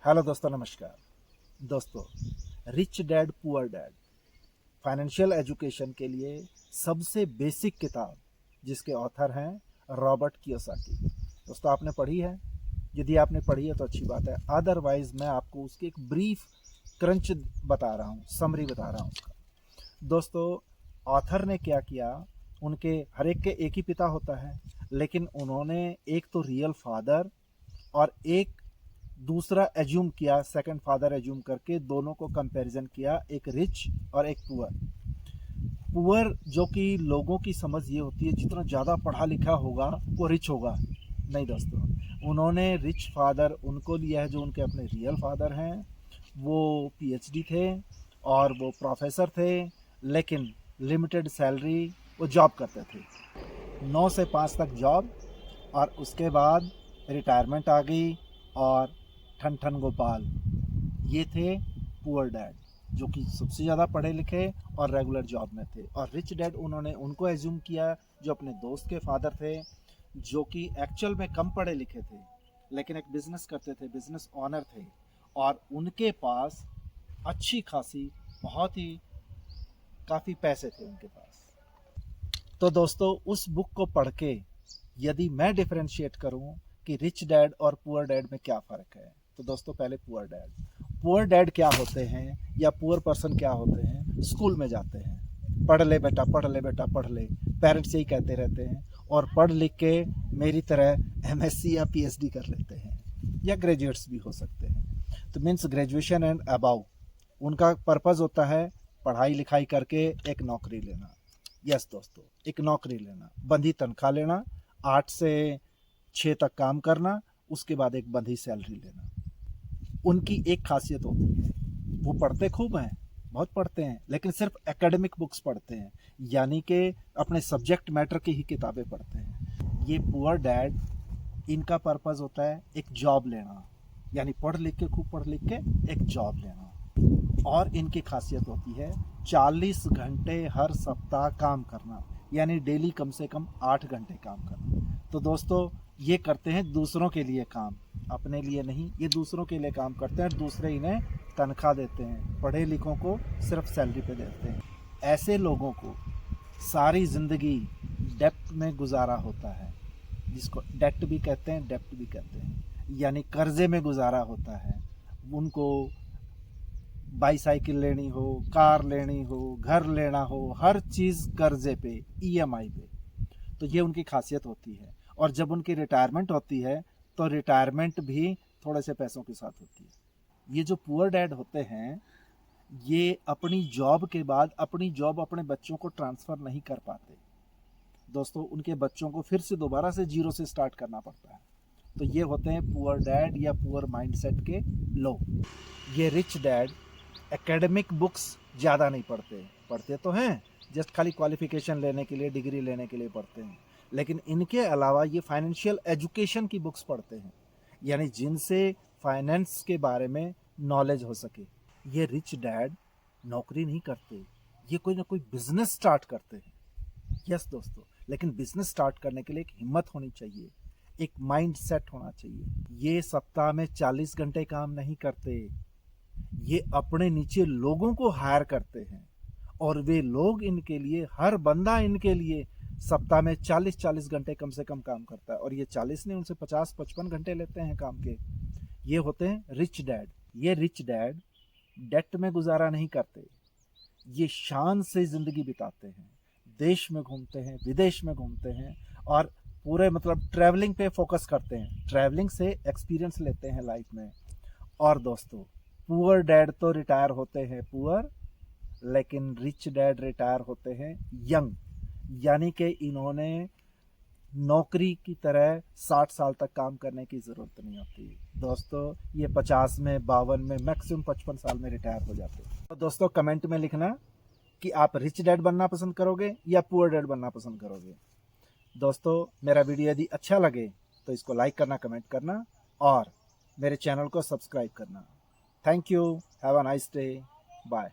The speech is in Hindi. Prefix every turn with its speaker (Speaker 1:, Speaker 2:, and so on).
Speaker 1: हेलो दोस्तों, नमस्कार। दोस्तों, rich dad poor dad financial education के लिए सबसे बेसिक किताब जिसके ऑथर हैं रॉबर्ट कियोसाकी। दोस्तों, आपने पढ़ी है? यदि आपने पढ़ी है तो अच्छी बात है, अदरवाइज मैं आपको उसकी एक ब्रीफ क्रंच बता रहा हूँ, समरी बता रहा हूँ उसका। दोस्तों, ऑथर ने क्या किया, उनके हर एक के एक ही पिता होता है, लेकिन उन्होंने एक तो रियल फादर और एक दूसरा एज्यूम किया, सेकंड फादर एज्यूम करके दोनों को कंपैरिजन किया, एक रिच और एक पुअर। पुअर जो कि लोगों की समझ ये होती है जितना ज़्यादा पढ़ा लिखा होगा वो रिच होगा। नहीं दोस्तों, उन्होंने रिच फादर उनको लिया है जो उनके अपने रियल फादर हैं। वो पीएचडी थे और वो प्रोफेसर थे, लेकिन लिमिटेड सैलरी, वो जॉब करते थे 9 से 5 तक जॉब, और उसके बाद रिटायरमेंट आ गई। और ठन ठन गोपाल, ये थे पुअर डैड, जो कि सबसे ज़्यादा पढ़े लिखे और रेगुलर जॉब में थे। और रिच डैड उन्होंने उनको एज्यूम किया जो अपने दोस्त के फादर थे, जो कि एक्चुअल में कम पढ़े लिखे थे, लेकिन एक बिजनेस करते थे, बिजनेस ऑनर थे, और उनके पास अच्छी खासी, बहुत ही काफ़ी पैसे थे उनके पास। तो दोस्तों, उस बुक को पढ़ के यदि मैं डिफरेंशिएट करूं कि रिच डैड और पुअर डैड में क्या फ़र्क है, तो दोस्तों पहले पुअर डैड क्या होते हैं या पुअर पर्सन क्या होते हैं। स्कूल में जाते हैं, पढ़ ले बेटा, पढ़ ले बेटा, पढ़ ले, पेरेंट्स यही कहते रहते हैं, और पढ़ लिख के मेरी तरह एमएससी या पीएचडी कर लेते हैं, या ग्रेजुएट्स भी हो सकते हैं। तो मीन्स ग्रेजुएशन एंड अबाउ, उनका पर्पज़ होता है पढ़ाई लिखाई करके एक नौकरी लेना। यस दोस्तों, एक नौकरी लेना, बंधी तनख्वाह लेना, 8 से 6 तक काम करना, उसके बाद एक बंधी सैलरी लेना। उनकी एक खासियत होती है, वो पढ़ते खूब हैं, बहुत पढ़ते हैं, लेकिन सिर्फ एकेडमिक बुक्स पढ़ते हैं, यानी कि अपने सब्जेक्ट मैटर की ही किताबें पढ़ते हैं। ये पुअर डैड, इनका पर्पज़ होता है एक जॉब लेना, यानी पढ़ लिख के, खूब पढ़ लिख के एक जॉब लेना। और इनकी खासियत होती है 40 घंटे हर सप्ताह काम करना, यानी डेली कम से कम 8 घंटे काम करना। तो दोस्तों, ये करते हैं दूसरों के लिए काम, अपने लिए नहीं। ये दूसरों के लिए काम करते हैं, दूसरे इन्हें तनख्वाह देते हैं, पढ़े लिखों को सिर्फ सैलरी पे देते हैं। ऐसे लोगों को सारी ज़िंदगी डेप्ट में गुजारा होता है, जिसको डेट भी कहते हैं, डेप्ट भी कहते हैं, यानी कर्जे में गुजारा होता है। उनको बाईसाइकिल लेनी हो, कार लेनी हो, घर लेना हो, हर चीज़ कर्जे पे, ईएमआई पे। तो ये उनकी खासियत होती है। और जब उनकी रिटायरमेंट होती है तो रिटायरमेंट भी थोड़े से पैसों के साथ होती है। ये जो पुअर डैड होते हैं, ये अपनी जॉब के बाद अपनी जॉब अपने बच्चों को ट्रांसफ़र नहीं कर पाते दोस्तों। उनके बच्चों को फिर से दोबारा से जीरो से स्टार्ट करना पड़ता है। तो ये होते हैं पुअर डैड या पुअर माइंडसेट के लोग। ये रिच डैड एकेडमिक बुक्स ज़्यादा नहीं पढ़ते, पढ़ते तो हैं, जस्ट खाली क्वालिफिकेशन लेने के लिए, डिग्री लेने के लिए पढ़ते हैं, लेकिन इनके अलावा ये फाइनेंशियल एजुकेशन की बुक्स पढ़ते हैं, यानी जिनसे फाइनेंस के बारे में नॉलेज हो सके। ये रिच डैड नौकरी नहीं करते, ये कोई ना कोई बिजनेस स्टार्ट करते हैं। यस दोस्तों, लेकिन बिजनेस स्टार्ट करने के लिए एक हिम्मत होनी चाहिए, एक माइंड सेट होना चाहिए। ये सप्ताह में 40 घंटे काम नहीं करते, ये अपने नीचे लोगों को हायर करते हैं, और वे लोग इनके लिए, हर बंदा इनके लिए सप्ताह में 40-40 घंटे कम से कम काम करता है, और ये 40 नहीं, उनसे 50-55 घंटे लेते हैं काम के। ये होते हैं रिच डैड। ये रिच डैड डेट में गुजारा नहीं करते, ये शान से ज़िंदगी बिताते हैं, देश में घूमते हैं, विदेश में घूमते हैं, और पूरे मतलब ट्रैवलिंग पे फोकस करते हैं, ट्रैवलिंग से एक्सपीरियंस लेते हैं लाइफ में। और दोस्तों, पुअर डैड तो रिटायर होते हैं पुअर, लेकिन रिच डैड रिटायर होते हैं यंग, यानी कि इन्होंने नौकरी की तरह 60 साल तक काम करने की ज़रूरत नहीं होती दोस्तों। ये 50 में, 52 में, मैक्सिमम 55 साल में रिटायर हो जाते हैं। तो दोस्तों, कमेंट में लिखना कि आप रिच डैड बनना पसंद करोगे या पुअर डैड बनना पसंद करोगे। दोस्तों, मेरा वीडियो यदि अच्छा लगे तो इसको लाइक करना, कमेंट करना, और मेरे चैनल को सब्सक्राइब करना। Thank you, have a nice day, bye.